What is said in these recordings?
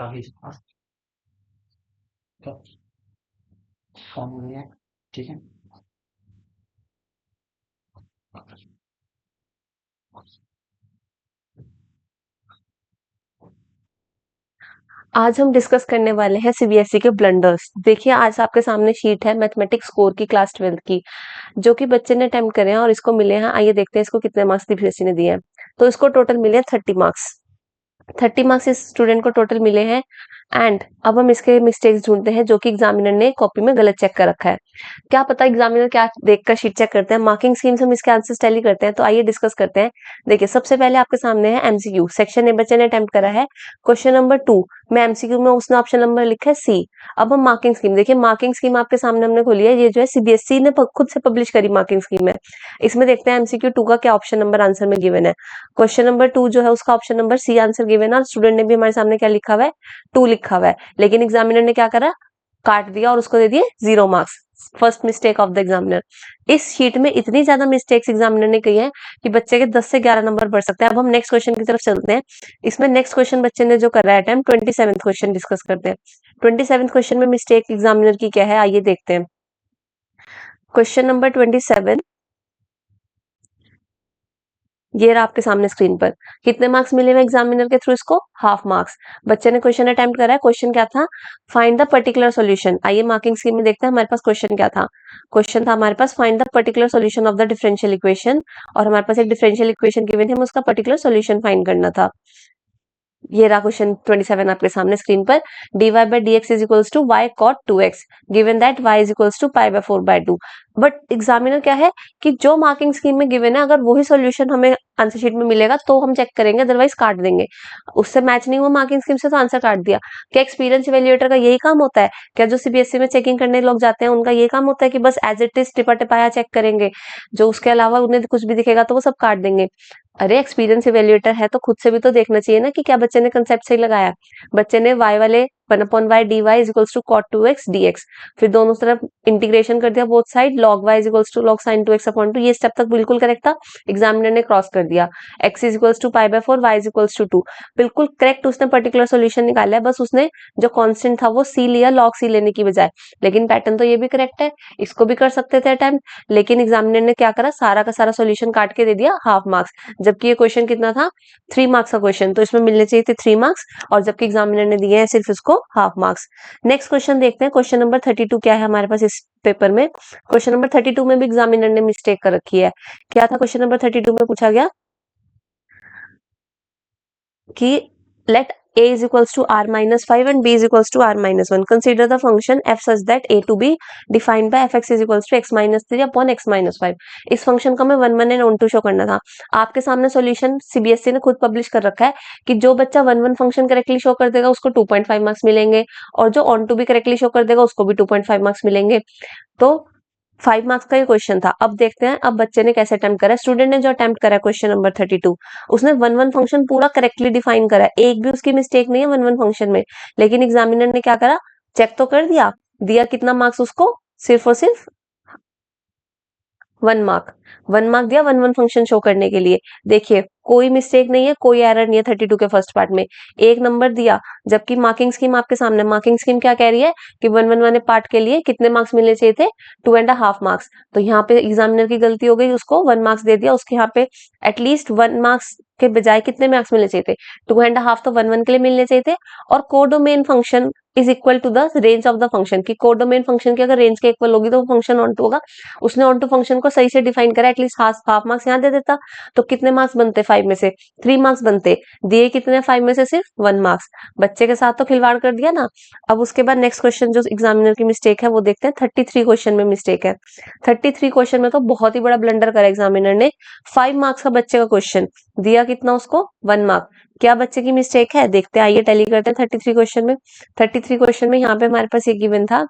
काफी फॉर्म है, ठीक है। आज हम डिस्कस करने वाले हैं सीबीएसई के ब्लंडर्स। देखिए, आज आपके सामने शीट है मैथमेटिक्स स्कोर की क्लास 12 की, जो कि बच्चे ने अटेम्प्ट करे हैं और इसको मिले हैं। आइए देखते हैं इसको कितने मार्क्स सीबीएसई ने दिए हैं। तो इसको टोटल मिले हैं 30 मार्क्स। 30 मार्क्स इस स्टूडेंट को टोटल मिले हैं। एंड अब हम इसके मिस्टेक्स ढूंढते हैं जो कि एग्जामिनर ने कॉपी में गलत चेक कर रखा है। क्या पता एग्जामिनर क्या देखकर शीट चेक करते हैं। मार्किंग स्कीम से हम इसके आंसर्स टैली करते हैं। तो आइए डिस्कस करते हैं। देखिए, सबसे पहले आपके सामने है एमसीक्यू। सेक्शन ए बच्चे ने अटेम्प्ट करा है। क्वेश्चन नंबर 2 में एमसीक्यू में उसने ऑप्शन नंबर लिखा है सी। अब हम मार्किंग स्कीम देखिए, मार्किंग स्कीम आपके सामने हमने खोली है। ये जो है सीबीएसई ने खुद से पब्लिश करी मार्किंग स्कीम है। इसमें देखते हैं एमसीक्यू 2 का क्या ऑप्शन नंबर आंसर में गिवन है। क्वेश्चन नंबर 2 जो है उसका option number C answer given है और स्टूडेंट ने भी हमारे सामने क्या लिखा हुआ है, 2 लिखा हुआ है। लेकिन एग्जामिनर ने क्या करा, काट दिया और उसको दे दिए 0 marks. First mistake of the examiner. इस शीट में इतनी ज्यादा मिस्टेक्स एग्जामिनर ने की है कि बच्चे के 10 से 11 नंबर बढ़ सकते हैं। अब हम नेक्स्ट क्वेश्चन की तरफ चलते हैं। इसमें नेक्स्ट क्वेश्चन बच्चे ने जो करा है अटेम्प्ट, 27 क्वेश्चन डिस्कस करते हैं। 27 क्वेश्चन में मिस्टेक एग्जामिनर की क्या है, आइए देखते हैं। क्वेश्चन नंबर 27 ये रहा आपके सामने स्क्रीन पर। कितने मार्क्स मिले हुए एग्जामिनर के थ्रू इसको, हाफ मार्क्स। बच्चे ने क्वेश्चन अटेम्प्ट करा है। क्वेश्चन क्या था, फाइंड द पर्टिकुलर सॉल्यूशन। आइए मार्किंग स्कीम में देखते हैं हमारे पास क्वेश्चन क्या था। क्वेश्चन था हमारे पास find the particular solution of the differential equation, और हमारे पास एक डिफरेंशियल इक्वेशन गिवन है, हमें उसका पर्टिकुलर सॉल्यूशन फाइंड करना था। ये रहा क्वेश्चन 27 आपके सामने स्क्रीन पर। dy by dx is equals to y cot 2x given that y is equals to pi by 4 by 2। But examiner क्या है कि जो मार्किंग स्कीम में गिवन है, अगर वही सॉल्यूशन हमें आंसर शीट में मिलेगा तो हम चेक करेंगे, अदरवाइज काट देंगे। उससे मैच नहीं हुआ मार्किंग स्कीम से तो आंसर काट दिया। क्या एक्सपीरियंस इवेल्युएटर का यही काम होता है? क्या जो सीबीएसई में चेकिंग करने लोग जाते हैं उनका यही काम होता है कि बस एज इट इज टिपा टिपाया चेक करेंगे, जो उसके अलावा उन्हें कुछ भी दिखेगा तो वो सब काट देंगे? अरे, एक्सपीरियंस इवेल्युएटर है तो खुद से भी तो देखना चाहिए ना कि क्या बच्चे ने कंसेप्ट सही लगाया। बच्चे ने y वाले 1/y dy is equals to cot 2x dx, फिर दोनों तरफ इंटीग्रेशन कर दिया both side, log y is equals to log sin 2x upon 2। ये स्टेप तक बिल्कुल करेक्ट था। एग्जामिनर ने क्रॉस कर दिया। x is equals to pi by 4, y is equals to 2, बिल्कुल करेक्ट उसने पर्टिकुलर सॉल्यूशन निकाला है। बस उसने जो कांस्टेंट था वो c लिया log c लेने की बजाय। लेकिन पैटर्न तो ये भी करेक्ट है, इसको भी कर सकते थे अटेम्प्ट। लेकिन एग्जामिनर ने क्या करा, सारा का सारा सॉल्यूशन काट के दे दिया हाफ मार्क्स। जबकि ये क्वेश्चन कितना था, 3 मार्क्स का क्वेश्चन, तो इसमें मिलने चाहिए थे 3 मार्क्स, और जबकि एग्जामिनर ने दिए हैं सिर्फ इसको हाफ मार्क्स। नेक्स्ट क्वेश्चन देखते हैं। क्वेश्चन नंबर 32 क्या है हमारे पास इस पेपर में। क्वेश्चन नंबर 32 में भी एग्जामिनर ने मिस्टेक कर रखी है। क्या था क्वेश्चन नंबर 32 में पूछा गया कि let a is equals to r minus 5 and b is equals to r minus 1. Consider the function f such that a to be defined by fx is equals to x minus 3 upon x minus 5. इस function को हमें 1 1 and 1 2 show करना था। आपके सामने solution CBSE ने खुद publish कर रखा है कि जो बच्चा 1 1 फंक्शन करेक्टली शो कर देगा उसको 2.5 मार्क्स मिलेंगे, और जो ऑन टू भी करेक्टली शो कर देगा उसको भी 2.5 मार्क्स मिलेंगे। तो 5 मार्क्स का ये क्वेश्चन था। अब देखते हैं अब बच्चे ने कैसे अटेम्प्ट करा। स्टूडेंट ने जो अटेम्प्ट करा क्वेश्चन नंबर 32, उसने 1 1 फंक्शन पूरा करेक्टली डिफाइन करा है। एक भी उसकी मिस्टेक नहीं है 1 1 फंक्शन में। लेकिन एग्जामिनर ने क्या करा, चेक तो कर दिया, दिया कितना मार्क्स उसको, सिर्फ और सिर्फ 1 मार्क। 1 मार्क दिया 1 1 फंक्शन शो करने के लिए। देखिए, कोई मिस्टेक नहीं है, कोई एरर नहीं है 32 के फर्स्ट पार्ट में। एक नंबर दिया, जबकि मार्किंग स्कीम आपके सामने, मार्किंग स्कीम क्या कह रही है कि 1 1 वाले पार्ट के लिए कितने मार्क्स मिलने चाहिए थे, 2.5 मार्क्स। तो यहाँ पे एग्जामिनर की गलती हो गई, उसको 1 मार्क्स दे दिया। उसके यहाँ पे एटलीस्ट 1 मार्क्स के बजाय कितने मार्क्स मिलने चाहिए थे, 2.5 तो 1 1 के लिए मिलने चाहिए थे। और codomain function is equal to the range of the function, की कोडोमेन फंक्शन की अगर रेंज के इक्वल होगी तो वो फंक्शन ऑन टू होगा। उसने ऑन टू फंक्शन को सही से डिफाइन करा, एटलीस्ट हाफ मार्क्स यहाँ दे देता तो कितने मार्क्स बनते, 5 में से 3 मार्क्स बनते। दिए कितने, 5 में से सिर्फ 1 मार्क्स। बच्चे के साथ तो खिलवाड़ कर दिया ना। अब उसके बाद नेक्स्ट क्वेश्चन जो एग्जामिनर की मिस्टेक है वो देखते हैं। 33 क्वेश्चन में मिस्टेक है। 33 क्वेश्चन में तो बहुत ही बड़ा ब्लंडर करा एग्जामिनर ने। 5 मार्क्स का बच्चे का क्वेश्चन, दिया कितना उसको, 1 मार्क। क्या बच्चे की मिस्टेक है, देखते हैं, आइए टैली करते हैं 33 क्वेश्चन में। 33 क्वेश्चन में यहाँ पे हमारे पास ये गिवन था,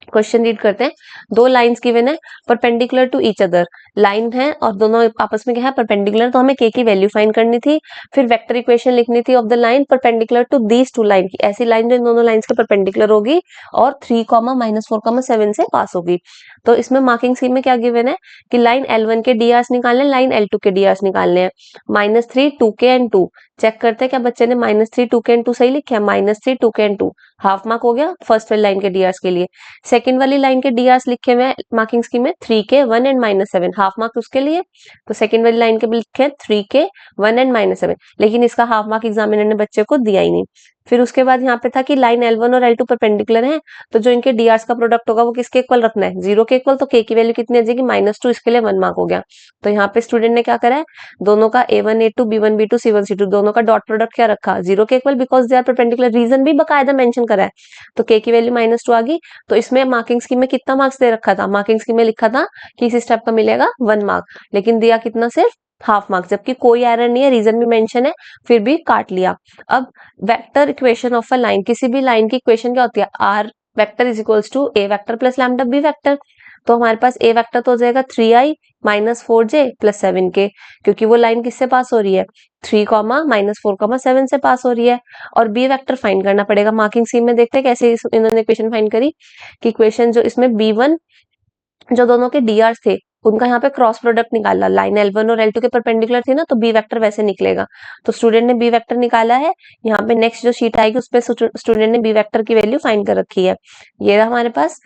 क्वेश्चन रीड करते हैं। 2 लाइंस गिवन है perpendicular to each other. Line है और दोनों आपस में क्या है, परपेंडिकुलर, तो हमें के की वैल्यू फाइंड करनी थी। फिर वेक्टर इक्वेशन लिखनी थी of the line perpendicular to these 2 line, की ऐसी लाइन जो इन दोनों लाइंस के परपेंडिकुलर होगी और 3, -4, 7 से पास होगी। तो इसमें मार्किंग स्कीम में क्या गिवन है कि लाइन L1 के डीआरस निकालने, लाइन L2 के डीआरस निकालने हैं। -3 2 के एंड 2, चेक करते हैं क्या बच्चे ने -3 2 के एंड 2 सही लिखे हैं, -3 2 के एंड 2 हाफ मार्क हो गया फर्स्ट वाली लाइन के डीआर्स के लिए। सेकंड वाली लाइन के डीआर्स लिखे हुए हैं मार्किंग स्कीम में 3 के 1 एंड -7 हाफ मार्क उसके लिए, तो सेकंड वाली लाइन के भी लिखे हैं 3 के 1 एंड -7, लेकिन इसका हाफ मार्क एग्जामिनर ने बच्चे को दिया ही नहीं। फिर उसके बाद यहाँ पे था कि लाइन L1 और L2 परपेंडिकुलर है, तो जो इनके डीआर्स का प्रोडक्ट होगा वो किसके इक्वल रखना है, 0 के इक्वल, तो के की वैल्यू कितनी आ जाएगी -2, इसके लिए 1 मार्क हो गया। तो यहाँ पे स्टूडेंट ने क्या करा है, दोनों का A1 A2 B1 B2 C1 C2 दोनों का डॉट प्रोडक्ट क्या रखा, 0 के equal, because they are perpendicular, reason भी बकायदा मेंशन करा है। तो के की वैल्यू -2 आ गई। तो इसमें मार्किंग स्कीम में कितना मार्क्स दे रखा था, मार्किंग स्कीम में लिखा था कि इस स्टेप का मिलेगा 1 मार्क, लेकिन दिया कितना, सिर्फ हाफ मार्क्स, जबकि कोई एरर नहीं है, रीजन भी मेंशन है, फिर भी काट लिया। अब vector equation of a line, किसी भी लाइन की इक्वेशन क्या होती है, r vector is equals to a vector plus lambda b vector. तो हमारे पास ए वेक्टर तो हो जाएगा 3i - 4j + 7k, क्योंकि वो लाइन किससे पास हो रही है, 3, -4, 7 से पास हो रही है। और बी वेक्टर फाइंड करना पड़ेगा मार्किंग स्कीम में, देखते हैं कैसे इन्होंने इक्वेशन फाइंड करी, कि इक्वेशन जो इसमें B1 जो दोनों के डीआर थे उनका यहाँ पे क्रॉस प्रोडक्ट निकाला, लाइन L1 और L2 के परपेंडिकुलर थी ना, तो बी वेक्टर वैसे निकलेगा। तो स्टूडेंट ने बी वेक्टर निकाला है, यहाँ पे नेक्स्ट जो शीट आएगी उस पे स्टूडेंट ने बी वेक्टर की वैल्यू फाइंड कर रखी है। ये रहा हमारे पास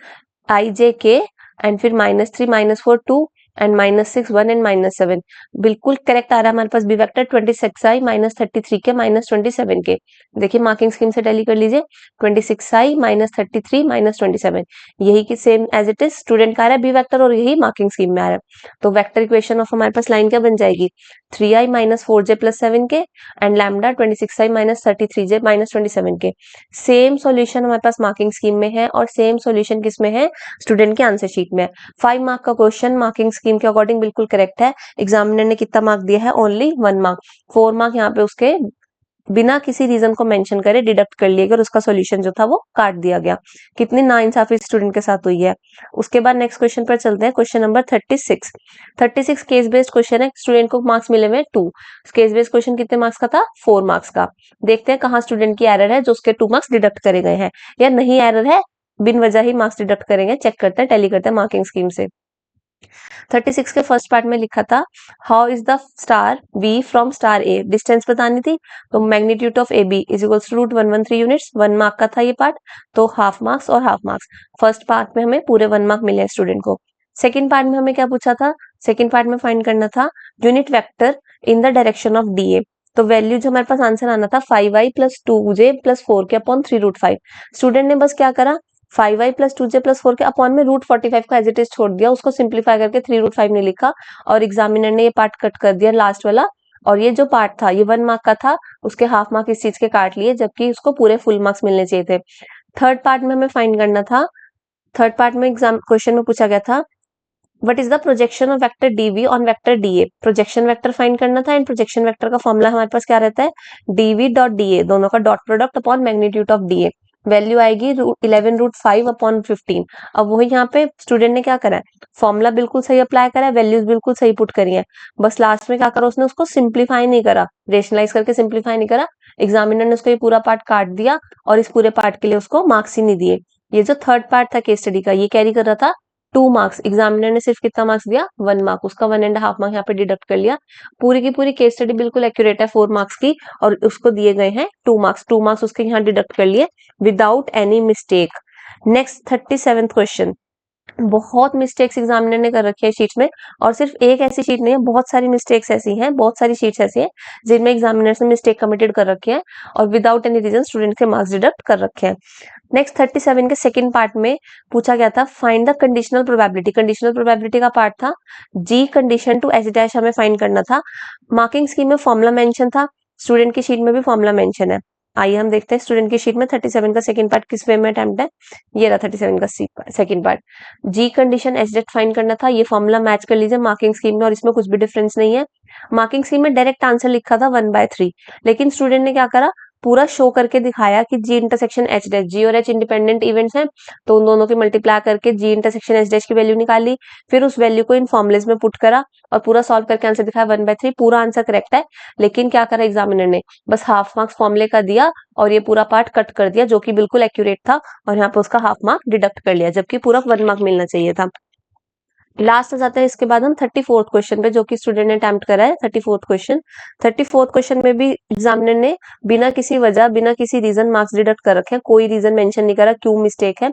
IJK एंड फिर -3 -4 2 एंड -6 1 एंड -7, बिल्कुल करेक्ट आ रहा है हमारे पास बी वेक्टर 26i -33 के -27 के। देखिए मार्किंग स्कीम से टैली कर लीजिए, 26i -33 -27, यही की same as it is student का आ रहा है बी वेक्टर, और यही मार्किंग स्कीम में आ रहा है। तो वेक्टर इक्वेशन ऑफ हमारे पास लाइन क्या बन जाएगी, 3i -4j + 7k and lambda 26i -33j -27 के। सेम सॉल्यूशन हमारे पास मार्किंग स्कीम में है और सेम सॉल्यूशन किस में है, स्टूडेंट के आंसर शीट में। 5 मार्क का क्वेश्चन मार्किंग स्कीम के अकॉर्डिंग बिल्कुल करेक्ट है। एग्जामिनर ने कितना मार्क दिया है, ओनली 1 मार्क। 4 मार्क यहाँ पे उसके बिना किसी रीजन को मेंशन करे डिडक्ट कर लिए गए और उसका सॉल्यूशन जो था वो काट दिया गया। कितनी नाइंसाफी स्टूडेंट के साथ हुई है। उसके बाद नेक्स्ट क्वेश्चन पर चलते हैं, question number 36। 36 case based question है, स्टूडेंट को मार्क्स मिले हुए 2। केस बेस्ड क्वेश्चन कितने मार्क्स का था, 4 मार्क्स का। देखते हैं कहाँ स्टूडेंट की एरर है जो उसके 2 मार्क्स डिडक्ट करे गए हैं, या नहीं एरर है, बिन वजह ही मार्क्स डिडक्ट करेंगे। चेक करते हैं, टैली करते हैं मार्किंग स्कीम से। 36 के फर्स्ट पार्ट में लिखा था, how is the star B from star A, distance बतानी थी, तो magnitude of A B is equals to √113 units, 1 mark का था ये पार्ट, तो हाफ मार्क्स और हाफ मार्क्स। फर्स्ट पार्ट में हमें पूरे 1 मार्क मिले स्टूडेंट को। सेकंड पार्ट में हमें क्या पूछा था, सेकंड पार्ट में फाइंड करना था unit vector in the direction of D A. तो वैल्यू जो हमारे पास आंसर आना था 5i + 2j + 4k upon 3√5। Student ने बस क्या करा, 5i + 2j + 4k अपॉन में √45 का एज इट इज छोड़ दिया, उसको सिंप्लीफाई करके 3√5 नहीं लिखा, और एग्जामिनर ने ये पार्ट कट कर दिया लास्ट वाला, और ये जो पार्ट था ये 1 मार्क का था, उसके हाफ मार्क इस चीज के काट लिए, जबकि उसको पूरे फुल मार्क्स मिलने चाहिए थे। थर्ड पार्ट में हमें फाइंड करना था, थर्ड पार्ट में एग्जाम क्वेश्चन में पूछा गया था, what is the projection of vector DV on vector DA. Projection vector find करना था, एंड प्रोजेक्शन वेक्टर का फॉर्मूला हमारे पास क्या रहता है, dv.da, दोनों का dot product upon magnitude of DA. Value आएगी 11√5 अपॉन 15। अब वही यहाँ पे स्टूडेंट ने क्या करा है, फॉर्मूला बिल्कुल सही अप्लाई करा है, वैल्यूज बिल्कुल सही पुट करी है, बस लास्ट में क्या करा उसने, उसको सिंप्लीफाई नहीं करा, रेशनलाइज करके सिंप्लीफाई नहीं करा। एग्जामिनर ने उसको ये पूरा पार्ट काट दिया और इस पूरे पार्ट के लिए उसको मार्क्स ही नहीं दिए। ये जो थर्ड पार्ट था केस स्टडी का, ये कैरी कर रहा था 2 मार्क्स, एग्जामिनर ने सिर्फ कितना मार्क्स दिया, 1 मार्क, उसका 1.5 मार्क यहाँ पे डिडक्ट कर लिया। पूरी की पूरी केस स्टडी बिल्कुल एक्यूरेट है 4 मार्क्स की, और उसको दिए गए हैं 2 मार्क्स, 2 मार्क्स उसके यहाँ डिडक्ट कर लिए without any mistake. Next 37th question, बहुत मिस्टेक्स एग्जामिनर ने कर रखी है शीट में, और सिर्फ एक ऐसी शीट नहीं है, बहुत सारी मिस्टेक्स ऐसी हैं, बहुत सारी शीट्स ऐसी हैं जिनमें एग्जामिनर ने मिस्टेक कमिटेड कर रखे हैं और विदाउट एनी रीजन स्टूडेंट के मार्क्स डिडक्ट कर रखे हैं। नेक्स्ट 37 के सेकंड पार्ट में पूछा गया था, find the conditional probability. Conditional probability का पार्ट था, जी कंडीशन टू एच डैश हमें फाइंड करना था। मार्किंग स्कीम में फॉर्मूला मेंशन था, स्टूडेंट की शीट में भी फॉर्मूला मेंशन है। आइए हम देखते हैं स्टूडेंट की शीट में 37 का सेकंड पार्ट किस वे में अटेम्प्ट है। ये रहा 37 का सेकंड पार्ट, जी कंडीशन एच डेट फाइंड करना था, ये फॉर्मूला मैच कर लीजिए मार्किंग स्कीम में, और इसमें कुछ भी डिफरेंस नहीं है। मार्किंग स्कीम में डायरेक्ट आंसर लिखा था 1/3, लेकिन स्टूडेंट ने क्या करा, पूरा शो करके दिखाया कि जी इंटरसेक्शन एच डैश, जी और एच इंडिपेंडेंट इवेंट्स हैं, तो उन दोनों की मल्टीप्लाई करके जी इंटरसेक्शन एच डैश की वैल्यू निकाली, फिर उस वैल्यू को इन फॉर्मुलेज में पुट करा और पूरा सॉल्व करके आंसर दिखाया 1/3। पूरा आंसर करेक्ट है, लेकिन क्या करा एग्जामिनर ने, बस हाफ मार्क्स फॉर्मुले का दिया और ये पूरा पार्ट कट कर दिया जो कि बिल्कुल एक्यूरेट था, और यहाँ पे उसका हाफ मार्क डिडक्ट कर लिया, जबकि पूरा 1 मार्क मिलना चाहिए था। लास्ट आ जाता है इसके बाद हम 34th क्वेश्चन पे, जो कि स्टूडेंट ने अटेम्प्ट करा है। 34th क्वेश्चन में भी एग्जामिनर ने बिना किसी वजह, बिना किसी रीजन मार्क्स डिडक्ट कर रखे हैं, कोई रीजन मेंशन नहीं करा क्यों मिस्टेक है।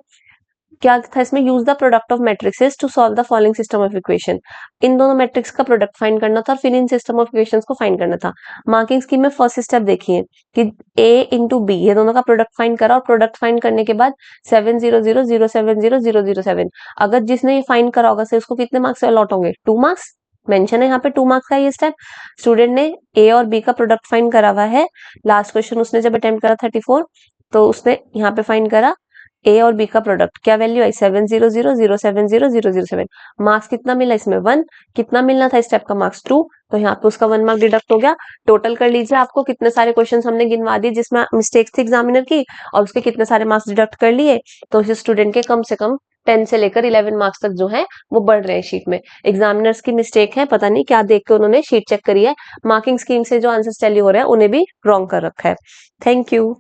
क्या था इसमें, use the product of matrices to solve the following system of equation. इन दोनों मैट्रिक्स का प्रोडक्ट फाइंड करना था, फिर इन सिस्टम ऑफ इक्वेशंस को फाइंड करना था। मार्किंग स्कीम में फर्स्ट स्टेप देखिए कि ए इंटू बी, ये दोनों का प्रोडक्ट फाइंड करा, और प्रोडक्ट फाइंड करने के बाद 70000070007, अगर जिसने ये फाइंड करा होगा से उसको कितने मार्क्स अलॉट होंगे, 2 मार्क्स। मेंशन है यहाँ पे 2 मार्क्स का ये स्टेप। स्टूडेंट ने ए और बी का प्रोडक्ट फाइंड करा हुआ है। लास्ट क्वेश्चन उसने जब अटेम्प्ट करा 34, तो उसने यहाँ पे फाइंड करा ए और बी का प्रोडक्ट, क्या वैल्यू आई 70000700007। मार्क्स कितना मिला इसमें 1, कितना मिलना था स्टेप का मार्क्स 2, तो यहाँ पे उसका 1 मार्क डिडक्ट हो गया। टोटल कर लीजिए आपको कितने सारे क्वेश्चन हमने गिनवा दिए जिसमें मिस्टेक्स थी एग्जामिनर की, और उसके कितने सारे मार्क्स डिडक्ट कर लिए। तो उस स्टूडेंट के कम से कम 10 से लेकर 11 मार्क्स तक जो है वो बढ़ रहे हैं शीट में। एग्जामिनर्स की मिस्टेक है, पता नहीं क्या देख के उन्होंने शीट चेक करी है, मार्किंग स्कीम से जो आंसर टैली हो रहा है उन्हें भी रॉन्ग कर रखा है। Thank you.